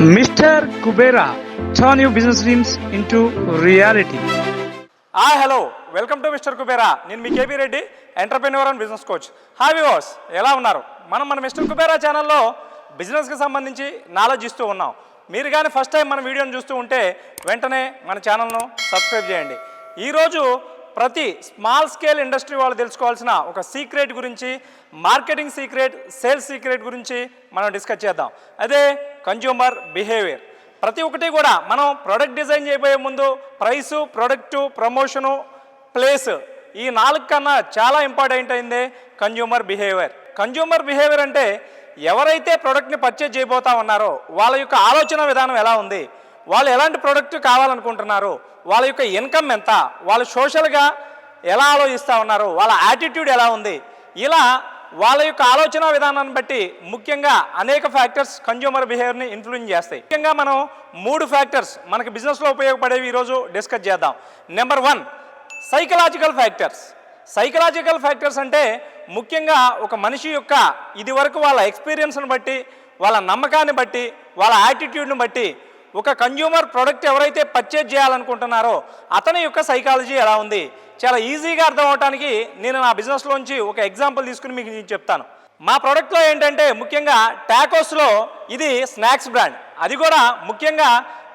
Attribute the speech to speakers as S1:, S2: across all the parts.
S1: Mr. Kubera, turn your business dreams into reality.
S2: Hello welcome to mister Kubera. నేను మీ KP Reddy, entrepreneur and business coach. Hi viewers, ఎలా ఉన్నారు? మన mister Kubera ఛానల్లో బిజినెస్కి సంబంధించి నాలెడ్జ్ ఇస్తూ ఉన్నాం. మీరు కానీ ఫస్ట్ టైం మన వీడియోని చూస్తూ ఉంటే వెంటనే మన ఛానల్ను సబ్స్క్రైబ్ చేయండి. ఈరోజు ప్రతి స్మాల్ స్కేల్ ఇండస్ట్రీ వాళ్ళు తెలుసుకోవాల్సిన ఒక సీక్రెట్ గురించి, మార్కెటింగ్ సీక్రెట్, సేల్స్ సీక్రెట్ గురించి మనం డిస్కస్ చేద్దాం. అదే కన్జ్యూమర్ బిహేవియర్. ప్రతి ఒక్కటి కూడా మనం ప్రోడక్ట్ డిజైన్ చేయబోయే ముందు ప్రైసు, ప్రొడక్టు, ప్రమోషను, ప్లేస్, ఈ 4 కన్నా చాలా ఇంపార్టెంట్ అయిందే కన్జ్యూమర్ బిహేవియర్. కన్జ్యూమర్ బిహేవియర్ అంటే ఎవరైతే ప్రోడక్ట్ని పర్చేజ్ చేయబోతా ఉన్నారో వాళ్ళ యొక్క ఆలోచన విధానం ఎలా ఉంది, వాళ్ళు ఎలాంటి ప్రోడక్ట్ కావాలనుకుంటున్నారు, వాళ్ళ యొక్క ఇన్కమ్ ఎంత, వాళ్ళు సోషల్గా ఎలా ఆలోచిస్తూ ఉన్నారు, వాళ్ళ యాటిట్యూడ్ ఎలా ఉంది, ఇలా వాళ్ళ యొక్క ఆలోచన విధానాన్ని బట్టి ముఖ్యంగా అనేక ఫ్యాక్టర్స్ కన్జ్యూమర్ బిహేవియర్ని ఇన్ఫ్లుయెన్స్ చేస్తాయి. ముఖ్యంగా మనం 3 ఫ్యాక్టర్స్ మనకి బిజినెస్లో ఉపయోగపడేవి ఈరోజు డిస్కస్ చేద్దాం. Number 1, psychological factors. Psychological factors అంటే ముఖ్యంగా ఒక మనిషి యొక్క ఇదివరకు వాళ్ళ ఎక్స్పీరియన్స్ని బట్టి, వాళ్ళ నమ్మకాన్ని బట్టి, వాళ్ళ యాటిట్యూడ్ని బట్టి ఒక కన్జ్యూమర్ ప్రోడక్ట్ ఎవరైతే పర్చేజ్ చేయాలనుకుంటున్నారో అతని యొక్క సైకాలజీ ఎలా ఉంది, చాలా ఈజీగా అర్థం అవడానికి నేను నా బిజినెస్లోంచి ఒక ఎగ్జాంపుల్ తీసుకుని మీకు చెప్తాను. మా ప్రోడక్ట్లో ఏంటంటే ముఖ్యంగా టాకోస్లో ఇది స్నాక్స్ బ్రాండ్. అది కూడా ముఖ్యంగా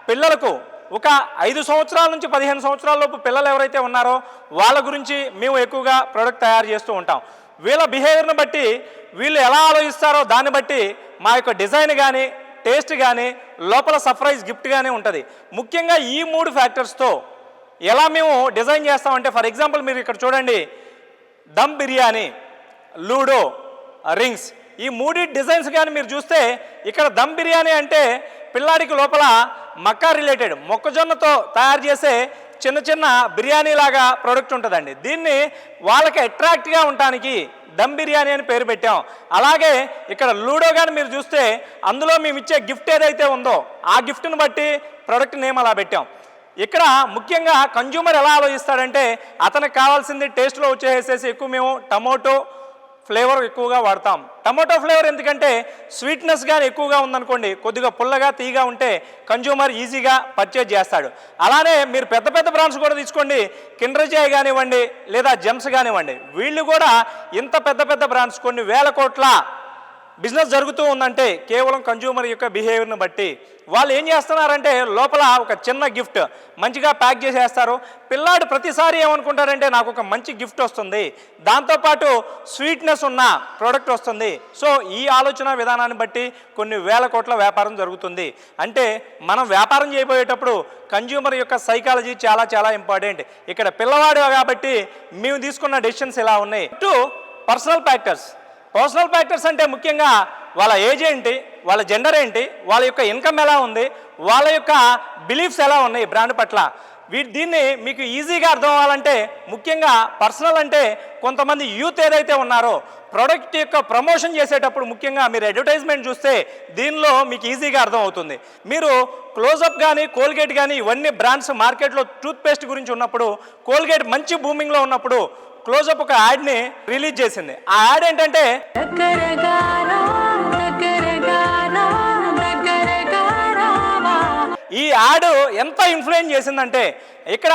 S2: పిల్లలకు ఒక 5 సంవత్సరాల నుంచి 15 సంవత్సరాల లోపు పిల్లలు ఎవరైతే ఉన్నారో వాళ్ళ గురించి మేము ఎక్కువగా ప్రోడక్ట్ తయారు చేస్తూ ఉంటాం. వీళ్ళ బిహేవియర్ని బట్టి, వీళ్ళు ఎలా ఆలోచిస్తారో దాన్ని బట్టి మా యొక్క డిజైన్ కానీ, టేస్ట్ కానీ, లోపల సర్ప్రైజ్ గిఫ్ట్ కానీ ఉంటుంది. ముఖ్యంగా ఈ 3 ఫ్యాక్టర్స్తో ఎలా మేము డిజైన్ చేస్తామంటే, ఫర్ ఎగ్జాంపుల్ మీరు ఇక్కడ చూడండి, దమ్ బిర్యానీ, లూడో, రింగ్స్, ఈ 3 డిజైన్స్ కానీ మీరు చూస్తే ఇక్కడ దమ్ బిర్యానీ అంటే పిల్లాడికి లోపల మక్కా రిలేటెడ్ మొక్కజొన్నతో తయారు చేసే చిన్న చిన్న బిర్యానీ లాగా ప్రోడక్ట్ ఉంటుందండి. దీన్ని వాళ్ళకి అట్రాక్ట్గా ఉండటానికి దమ్ బిర్యానీ అని పేరు పెట్టాం. అలాగే ఇక్కడ లూడో కానీ మీరు చూస్తే అందులో మేము ఇచ్చే గిఫ్ట్ ఏదైతే ఉందో ఆ గిఫ్ట్ని బట్టి ప్రోడక్ట్ నేమ్ అలా పెట్టాం. ఇక్కడ ముఖ్యంగా కన్జ్యూమర్ ఎలా ఆలోచిస్తాడంటే అతనికి కావాల్సింది టేస్ట్లో వచ్చేసేసి ఎక్కువ మేము టమోటో ఫ్లేవర్ ఎక్కువగా వాడతాం. టమోటో ఫ్లేవర్ ఎందుకంటే స్వీట్నెస్ కానీ ఎక్కువగా ఉందనుకోండి, కొద్దిగా పుల్లగా తీగా ఉంటే కన్జ్యూమర్ ఈజీగా పర్చేజ్ చేస్తాడు. అలానే మీరు పెద్ద పెద్ద బ్రాండ్స్ కూడా తీసుకోండి, కిండర్ జాయ్ కానివ్వండి లేదా జెమ్స్ కానివ్వండి, వీళ్ళు కూడా ఇంత పెద్ద పెద్ద బ్రాండ్స్ కొన్ని వేల కోట్ల బిజినెస్ జరుగుతూ ఉందంటే కేవలం కన్జ్యూమర్ యొక్క బిహేవియర్ని బట్టి. వాళ్ళు ఏం చేస్తున్నారంటే లోపల ఒక చిన్న గిఫ్ట్ మంచిగా ప్యాక్ చేసేస్తారు. పిల్లాడు ప్రతిసారి ఏమనుకుంటారంటే నాకు ఒక మంచి గిఫ్ట్ వస్తుంది, దాంతోపాటు స్వీట్నెస్ ఉన్న ప్రోడక్ట్ వస్తుంది. సో ఈ ఆలోచన విధానాన్ని బట్టి కొన్ని వేల కోట్ల వ్యాపారం జరుగుతుంది. అంటే మనం వ్యాపారం చేయబోయేటప్పుడు కన్జ్యూమర్ యొక్క సైకాలజీ చాలా చాలా ఇంపార్టెంట్. ఇక్కడ పిల్లవాడు కాబట్టి మేము తీసుకున్న డెసిషన్స్ ఎలా ఉన్నాయి. పర్సనల్ ఫ్యాక్టర్స్ అంటే ముఖ్యంగా వాళ్ళ ఏజ్ ఏంటి, వాళ్ళ జెండర్ ఏంటి, వాళ్ళ యొక్క ఇన్కమ్ ఎలా ఉంది, వాళ్ళ యొక్క బిలీఫ్స్ ఎలా ఉన్నాయి బ్రాండ్ పట్ల. దీన్ని మీకు ఈజీగా అర్థం అవ్వాలంటే ముఖ్యంగా పర్సనల్ అంటే కొంతమంది యూత్ ఏదైతే ఉన్నారో ప్రోడక్ట్ యొక్క ప్రమోషన్ చేసేటప్పుడు ముఖ్యంగా మీరు అడ్వర్టైజ్మెంట్ చూస్తే దీనిలో మీకు ఈజీగా అర్థం అవుతుంది. మీరు క్లోజప్ కానీ, కోల్గేట్ కానీ ఇవన్నీ బ్రాండ్స్ మార్కెట్లో టూత్పేస్ట్ గురించి ఉన్నప్పుడు, కోల్గేట్ మంచి బూమింగ్లో ఉన్నప్పుడు క్లోజప్ ఒక యాడ్ని రిలీజ్ చేసింది. ఆ యాడ్ ఏంటంటే ఈ యాడ్ ఎంత ఇన్ఫ్లుయెన్స్ చేసిందంటే ఇక్కడ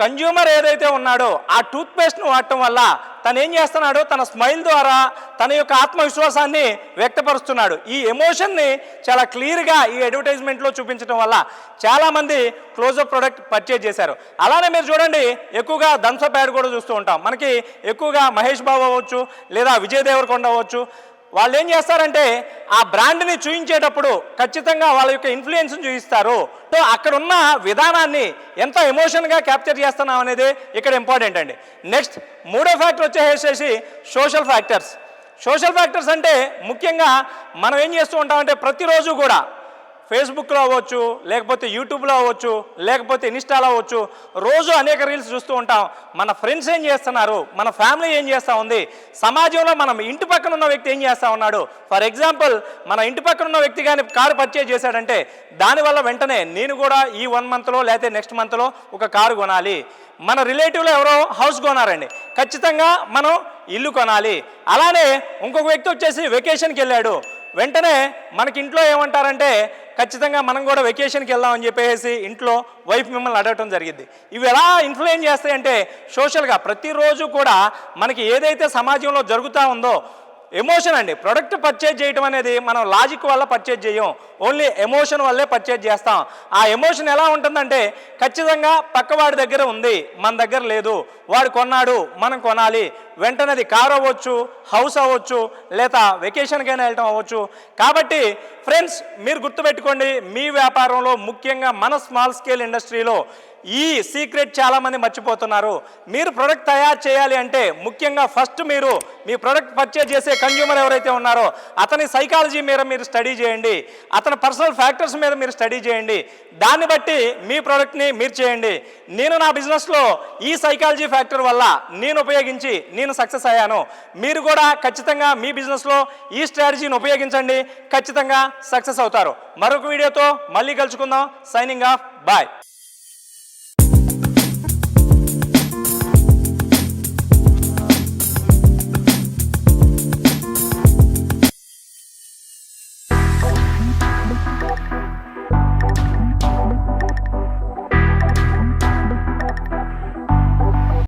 S2: కన్జ్యూమర్ ఏదైతే ఉన్నాడో ఆ టూత్పేస్ట్ను వాడటం వల్ల తను ఏం చేస్తున్నాడు, తన స్మైల్ ద్వారా తన యొక్క ఆత్మవిశ్వాసాన్ని వ్యక్తపరుస్తున్నాడు. ఈ ఎమోషన్ని చాలా క్లియర్గా ఈ అడ్వర్టైజ్మెంట్లో చూపించడం వల్ల చాలామంది క్లోజప్ ప్రోడక్ట్ పర్చేజ్ చేశారు. అలానే మీరు చూడండి, ఎక్కువగా థమ్సప్ యాడ్ కూడా చూస్తూ ఉంటాం. మనకి ఎక్కువగా మహేష్ బాబు అవ్వచ్చు లేదా విజయ్ దేవరకొండ అవ్వచ్చు, వాళ్ళు ఏం చేస్తారంటే ఆ బ్రాండ్ని చూపించేటప్పుడు ఖచ్చితంగా వాళ్ళ యొక్క ఇన్ఫ్లుయెన్స్ని చూపిస్తారు. సో అక్కడ ఉన్న విధానాన్ని ఎంత ఎమోషన్గా క్యాప్చర్ చేస్తున్నాం అనేది ఇక్కడ ఇంపార్టెంట్ అండి. నెక్స్ట్ 3వ ఫ్యాక్టర్ వచ్చేసేసి సోషల్ ఫ్యాక్టర్స్ అంటే ముఖ్యంగా మనం ఏం చేస్తూ ఉంటామంటే ప్రతిరోజు కూడా ఫేస్బుక్లో అవ్వచ్చు, లేకపోతే యూట్యూబ్లో అవ్వచ్చు, లేకపోతే ఇన్స్టాలో అవ్వచ్చు, రోజు అనేక రీల్స్ చూస్తూ ఉంటాం. మన ఫ్రెండ్స్ ఏం చేస్తున్నారు, మన ఫ్యామిలీ ఏం చేస్తూ ఉంది, సమాజంలో మనం ఇంటి పక్కన ఉన్న వ్యక్తి ఏం చేస్తూ ఉన్నాడు. ఫర్ ఎగ్జాంపుల్ మన ఇంటి పక్కన ఉన్న వ్యక్తి కానీ కారు పర్చేజ్ చేశాడంటే దానివల్ల వెంటనే నేను కూడా ఈ 1 మంత్లో లేకపోతే నెక్స్ట్ మంత్లో ఒక కారు కొనాలి. మన రిలేటివ్లో ఎవరో హౌస్ కొనారండి, ఖచ్చితంగా మనం ఇల్లు కొనాలి. అలానే ఇంకొక వ్యక్తి వచ్చేసి వెకేషన్కి వెళ్ళాడు, వెంటనే మనకి ఇంట్లో ఏమంటారంటే ఖచ్చితంగా మనం కూడా వెకేషన్కి వెళ్దామని చెప్పేసి ఇంట్లో వైఫ్ మిమ్మల్ని అడగటం జరిగింది. ఇవి ఎలా ఇన్ఫ్లుయెన్స్ చేస్తాయంటే సోషల్గా ప్రతిరోజు కూడా మనకి ఏదైతే సమాజంలో జరుగుతూ ఉందో ఎమోషన్ అండి. ప్రొడక్ట్ పర్చేజ్ చేయడం అనేది మనం లాజిక్ వల్ల పర్చేజ్ చేయం, ఓన్లీ ఎమోషన్ వల్లే పర్చేజ్ చేస్తాం. ఆ ఎమోషన్ ఎలా ఉంటుందంటే ఖచ్చితంగా పక్కవాడి దగ్గర ఉంది, మన దగ్గర లేదు, వాడు కొన్నాడు మనం కొనాలి, వెంటనే అది కార్ అవ్వచ్చు, హౌస్ అవ్వచ్చు, లేదా వెకేషన్కైనా వెళ్ళటం అవ్వచ్చు. కాబట్టి ఫ్రెండ్స్ మీరు గుర్తుపెట్టుకోండి, మీ వ్యాపారంలో ముఖ్యంగా మన స్మాల్ స్కేల్ ఇండస్ట్రీలో ఈ సీక్రెట్ చాలామంది మర్చిపోతున్నారు. మీరు ప్రొడక్ట్ తయారు చేయాలి అంటే ముఖ్యంగా ఫస్ట్ మీరు మీ ప్రొడక్ట్ పర్చేజ్ చేసే కన్జ్యూమర్ ఎవరైతే ఉన్నారో అతని సైకాలజీ మీద మీరు స్టడీ చేయండి, అతని పర్సనల్ ఫ్యాక్టర్స్ మీద మీరు స్టడీ చేయండి. దాన్ని బట్టి మీ ప్రోడక్ట్ని మీరు చేయండి. నేను నా బిజినెస్లో ఈ సైకాలజీ ఫ్యాక్టర్ వల్ల నేను ఉపయోగించి నేను సక్సెస్ అయ్యాను. మీరు కూడా ఖచ్చితంగా మీ బిజినెస్లో ఈ స్ట్రాటజీని ఉపయోగించండి, ఖచ్చితంగా సక్సెస్ అవుతారు. మరొక వీడియోతో మళ్ళీ కలుసుకుందాం. Signing off, bye.